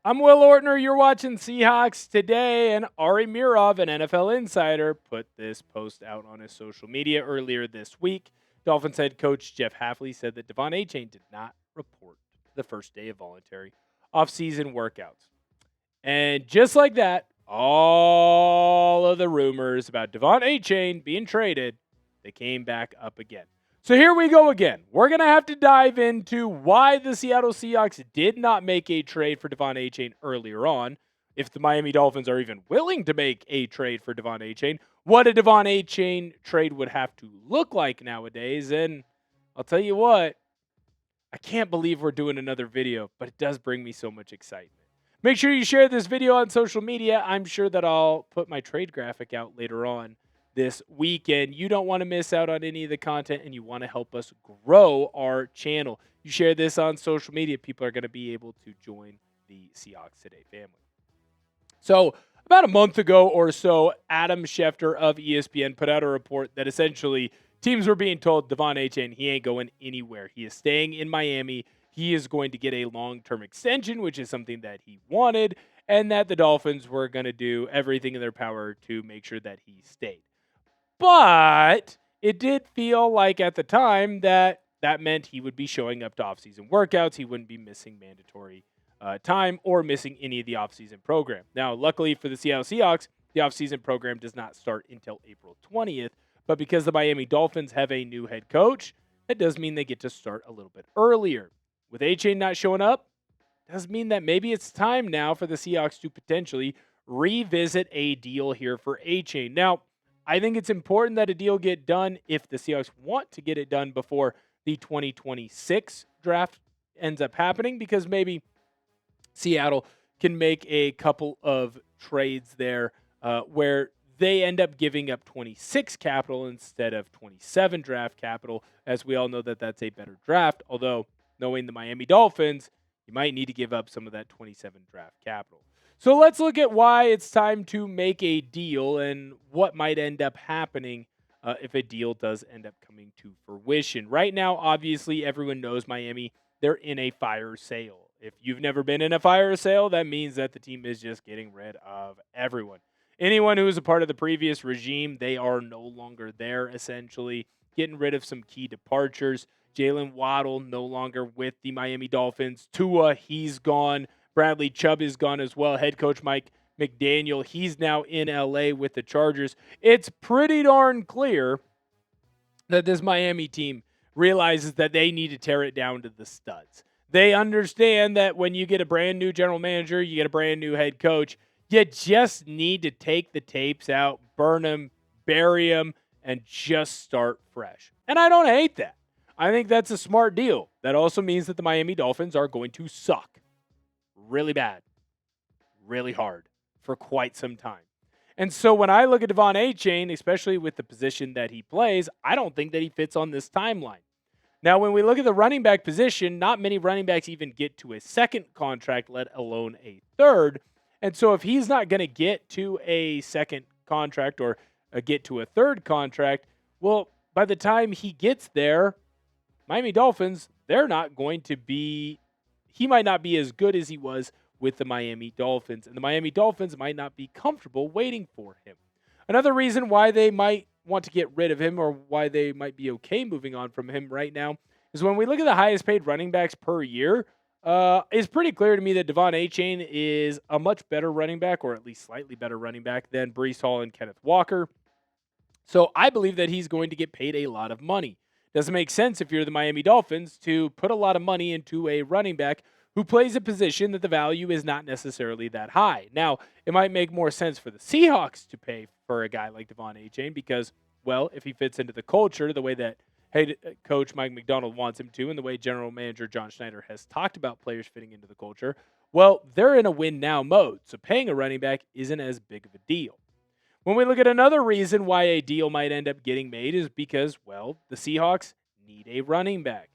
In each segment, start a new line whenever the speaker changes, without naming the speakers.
I'm Will Ortner. You're watching Seahawks Today, and Ari Mirov, an NFL insider, put this post out on his social media earlier this week. Dolphins head coach Jeff Hafley said that De'Von Achane did not report the first day of voluntary offseason workouts. And just like that, all of the rumors about De'Von Achane being traded, they came back up again. So here we go again. We're going to have to dive into why the Seattle Seahawks did not make a trade for De'Von Achane earlier on, if the Miami Dolphins are even willing to make a trade for De'Von Achane, what a De'Von Achane trade would have to look like nowadays. And I'll tell you what, I can't believe we're doing another video, but it does bring me so much excitement. Make sure you share this video on social media. I'm sure that I'll put my trade graphic out later on this weekend. You don't want to miss out on any of the content, and you want to help us grow our channel. You share this on social media, people are going to be able to join the Seahawks Today family. So about a month ago or so, Adam Schefter of ESPN put out a report that essentially teams were being told De'Von Achane, he ain't going anywhere. He is staying in Miami. He is going to get a long-term extension, which is something that he wanted, and that the Dolphins were going to do everything in their power to make sure that he stayed. But it did feel like at the time that meant he would be showing up to offseason workouts. He wouldn't be missing mandatory time or missing any of the offseason program. Now, luckily for the Seattle Seahawks, the offseason program does not start until April 20th. But because the Miami Dolphins have a new head coach, that does mean they get to start a little bit earlier. With Achane not showing up, does mean that maybe it's time now for the Seahawks to potentially revisit a deal here for Achane. Now, I think it's important that a deal get done if the Seahawks want to get it done before the 2026 draft ends up happening, because maybe Seattle can make a couple of trades there where they end up giving up 26 capital instead of 27 draft capital, as we all know that that's a better draft, although knowing the Miami Dolphins, you might need to give up some of that 27 draft capital. So let's look at why it's time to make a deal and what might end up happening if a deal does end up coming to fruition. Right now, obviously, everyone knows Miami, they're in a fire sale. If you've never been in a fire sale, that means that the team is just getting rid of everyone. Anyone who was a part of the previous regime, they are no longer there, essentially, getting rid of some key departures. Jaylen Waddle no longer with the Miami Dolphins. Tua, he's gone. Bradley Chubb is gone as well. Head coach Mike McDaniel, he's now in LA with the Chargers. It's pretty darn clear that this Miami team realizes that they need to tear it down to the studs. They understand that when you get a brand new general manager, you get a brand new head coach, you just need to take the tapes out, burn them, bury them, and just start fresh. And I don't hate that. I think that's a smart deal. That also means that the Miami Dolphins are going to suck really bad, really hard for quite some time. And so when I look at De'Von Achane, especially with the position that he plays, I don't think that he fits on this timeline. Now, when we look at the running back position, not many running backs even get to a second contract, let alone a third. And so if he's not going to get to a second contract or get to a third contract, well, by the time he gets there, Miami Dolphins, they're not going to be, he might not be as good as he was with the Miami Dolphins, and the Miami Dolphins might not be comfortable waiting for him. Another reason why they might want to get rid of him, or why they might be okay moving on from him right now, is when we look at the highest paid running backs per year, it's pretty clear to me that De'Von Achane is a much better running back, or at least slightly better running back, than Breece Hall and Kenneth Walker. So I believe that he's going to get paid a lot of money. Doesn't make sense if you're the Miami Dolphins to put a lot of money into a running back who plays a position that the value is not necessarily that high. Now, it might make more sense for the Seahawks to pay for a guy like De'Von Achane because, well, if he fits into the culture the way that head coach Mike McDaniel wants him to and the way general manager John Schneider has talked about players fitting into the culture, well, they're in a win-now mode, so paying a running back isn't as big of a deal. When we look at another reason why a deal might end up getting made is because, well, the Seahawks need a running back.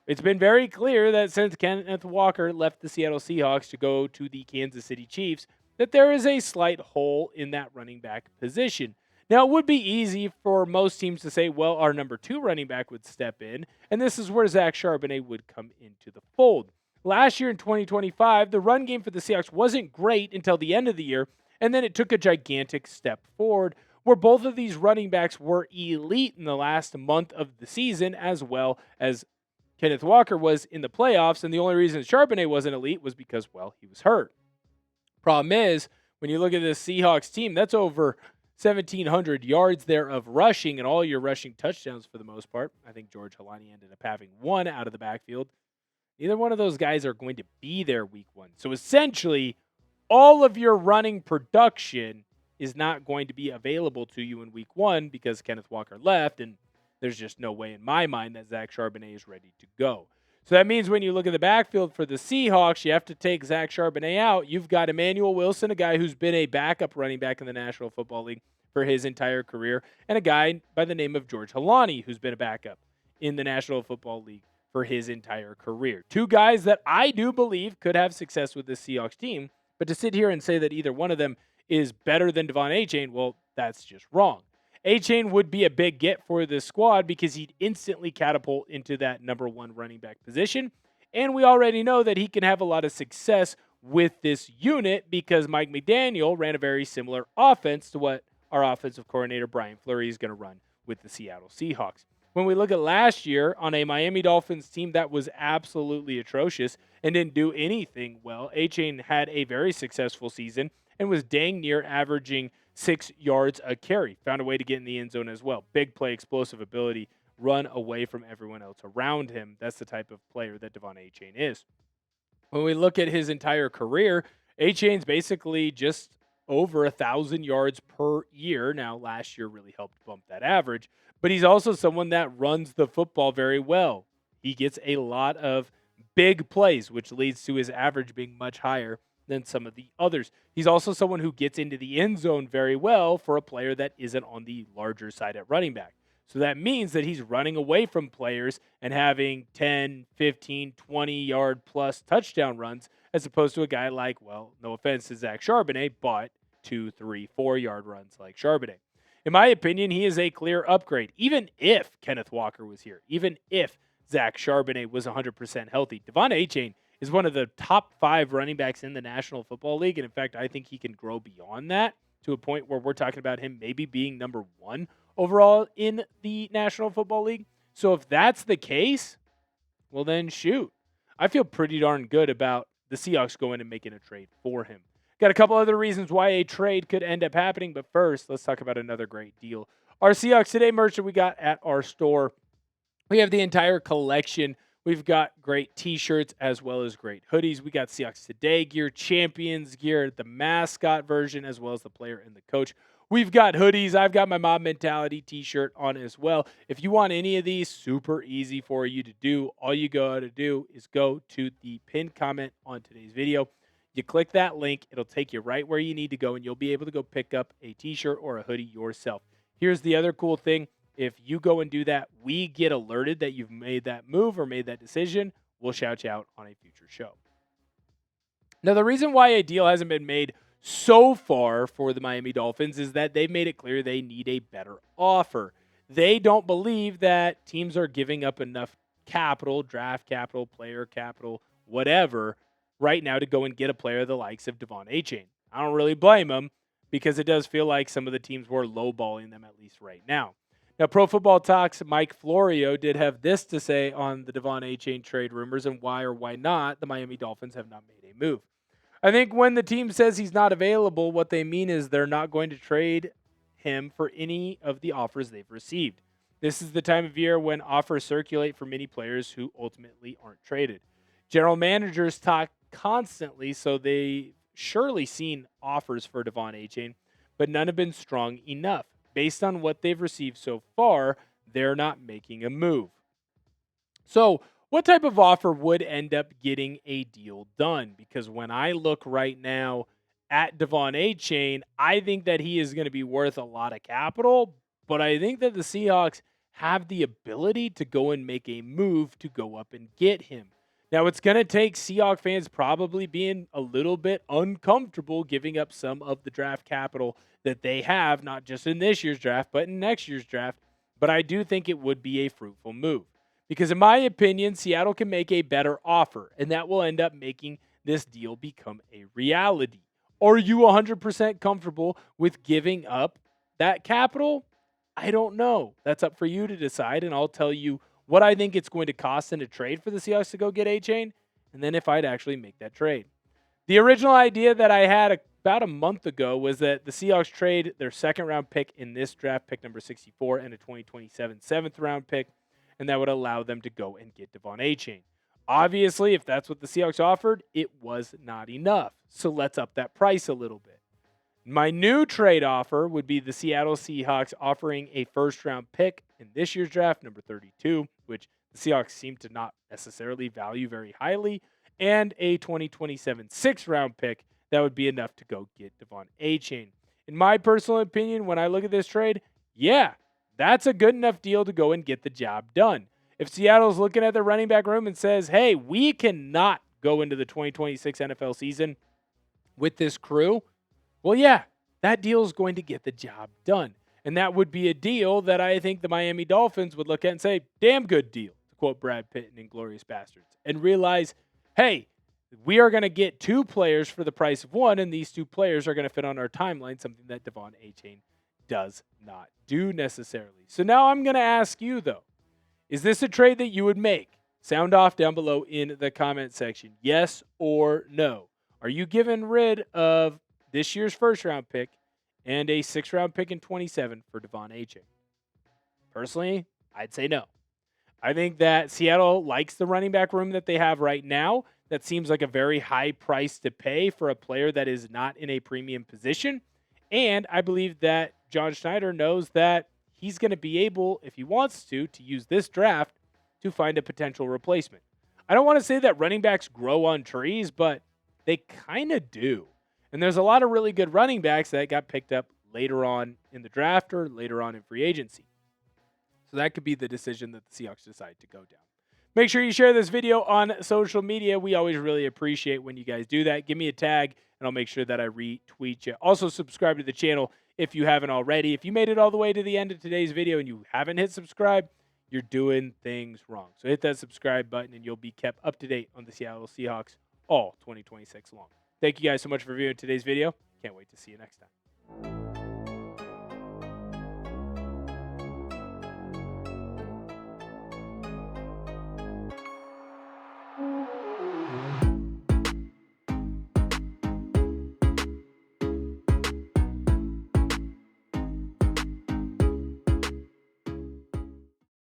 It's been very clear that since Kenneth Walker left the Seattle Seahawks to go to the Kansas City Chiefs, that there is a slight hole in that running back position. Now, it would be easy for most teams to say, well, our number 2 running back would step in, and this is where Zach Charbonnet would come into the fold. last year in 2025, the run game for the Seahawks wasn't great until the end of the year, and then it took a gigantic step forward where both of these running backs were elite in the last month of the season, as well as Kenneth Walker was in the playoffs. And the only reason Charbonnet wasn't elite was because, well, he was hurt. Problem is, when you look at this Seahawks team, that's over 1,700 yards there of rushing and all your rushing touchdowns for the most part. I think George Halani ended up having one out of the backfield. Neither one of those guys are going to be there week one. So essentially, all of your running production is not going to be available to you in week one because Kenneth Walker left, and there's just no way in my mind that Zach Charbonnet is ready to go. So that means when you look at the backfield for the Seahawks, you have to take Zach Charbonnet out. You've got Emmanuel Wilson, a guy who's been a backup running back in the National Football League for his entire career, and a guy by the name of George Halani, who's been a backup in the National Football League for his entire career. Two guys that I do believe could have success with this Seahawks team, but to sit here and say that either one of them is better than De'Von Achane, well, that's just wrong. Achane would be a big get for this squad because he'd instantly catapult into that number one running back position. And we already know that he can have a lot of success with this unit because Mike McDaniel ran a very similar offense to what our offensive coordinator Brian Florio is going to run with the Seattle Seahawks. When we look at last year on a Miami Dolphins team that was absolutely atrocious and didn't do anything well, Achane had a very successful season and was dang near averaging 6 yards a carry. Found a way to get in the end zone as well. Big play, explosive ability, run away from everyone else around him. That's the type of player that De'Von Achane is. When we look at his entire career, Achane's basically just over 1,000 yards per year. Now, last year really helped bump that average, but he's also someone that runs the football very well. He gets a lot of big plays, which leads to his average being much higher than some of the others. He's also someone who gets into the end zone very well for a player that isn't on the larger side at running back. So that means that he's running away from players and having 10, 15, 20-yard plus touchdown runs as opposed to a guy like, well, no offense to Zach Charbonnet, but 2, 3, 4-yard runs like Charbonnet. In my opinion, he is a clear upgrade. Even if Kenneth Walker was here, even if Zach Charbonnet was 100% healthy, De'Von Achane is one of the top 5 running backs in the National Football League. And in fact, I think he can grow beyond that to a point where we're talking about him maybe being number 1 overall in the National Football League. So if that's the case, well then shoot. I feel pretty darn good about the Seahawks going and making a trade for him. Got a couple other reasons why a trade could end up happening, but first, let's talk about another great deal. Our Seahawks Today merch that we got at our store. We have the entire collection. We've got great t-shirts as well as great hoodies. We got Seahawks Today gear, Champions gear, the mascot version, as well as the player and the coach. We've got hoodies. I've got my Mob Mentality t-shirt on as well. If you want any of these, super easy for you to do. All you got to do is go to the pinned comment on today's video. You click that link. It'll take you right where you need to go, and you'll be able to go pick up a t-shirt or a hoodie yourself. Here's the other cool thing. If you go and do that, we get alerted that you've made that move or made that decision. We'll shout you out on a future show. Now, the reason why a deal hasn't been made so far for the Miami Dolphins is that they've made it clear they need a better offer. They don't believe that teams are giving up enough capital, draft capital, player capital, whatever, right now to go and get a player the likes of De'Von Achane. I don't really blame them because it does feel like some of the teams were lowballing them at least right now. Now, Pro Football Talks' Mike Florio did have this to say on the De'Von Achane trade rumors and why or why not the Miami Dolphins have not made a move. I think when the team says he's not available, what they mean is they're not going to trade him for any of the offers they've received. This is the time of year when offers circulate for many players who ultimately aren't traded. General managers talk constantly, so they've surely seen offers for De'Von Achane, but none have been strong enough. Based on what they've received so far, they're not making a move. So, what type of offer would end up getting a deal done? Because when I look right now at De'Von Achane, I think that he is going to be worth a lot of capital, but I think that the Seahawks have the ability to go and make a move to go up and get him. Now, it's going to take Seahawks fans probably being a little bit uncomfortable giving up some of the draft capital that they have, not just in this year's draft, but in next year's draft. But I do think it would be a fruitful move Because in my opinion, Seattle can make a better offer, and that will end up making this deal become a reality. Are you 100% comfortable with giving up that capital? I don't know. That's up for you to decide, and I'll tell you what I think it's going to cost in a trade for the Seahawks to go get Achane, and then if I'd actually make that trade. The original idea that I had about a month ago was that the Seahawks trade their second round pick in this draft, pick number 64, and a 2027 seventh round pick, and that would allow them to go and get De'Von Achane. Obviously, if that's what the Seahawks offered, it was not enough. So let's up that price a little bit. My new trade offer would be the Seattle Seahawks offering a first-round pick in this year's draft, number 32, which the Seahawks seem to not necessarily value very highly, and a 2027 sixth-round pick that would be enough to go get De'Von Achane. In my personal opinion, when I look at this trade, yeah, that's a good enough deal to go and get the job done. If Seattle's looking at the running back room and says, hey, we cannot go into the 2026 NFL season with this crew, well, yeah, that deal is going to get the job done. And that would be a deal that I think the Miami Dolphins would look at and say, damn good deal, to quote Brad Pitt in Inglourious Bastards, and realize, hey, we are going to get two players for the price of one, and these two players are going to fit on our timeline, something that De'Von Achane does not do necessarily. So now I'm going to ask you, though, is this a trade that you would make? Sound off down below in the comment section. Yes or no? Are you getting rid of this year's first-round pick and a sixth-round pick in 27 for De'Von Achane? Personally, I'd say no. I think that Seattle likes the running back room that they have right now. That seems like a very high price to pay for a player that is not in a premium position. And I believe that John Schneider knows that he's going to be able, if he wants to use this draft to find a potential replacement. I don't want to say that running backs grow on trees, but they kind of do. And there's a lot of really good running backs that got picked up later on in the draft or later on in free agency. So that could be the decision that the Seahawks decide to go down. Make sure you share this video on social media. We always really appreciate when you guys do that. Give me a tag, and I'll make sure that I retweet you. Also, subscribe to the channel if you haven't already. If you made it all the way to the end of today's video and you haven't hit subscribe, you're doing things wrong. So hit that subscribe button, and you'll be kept up to date on the Seattle Seahawks all 2026 long. Thank you guys so much for viewing today's video. Can't wait to see you next time.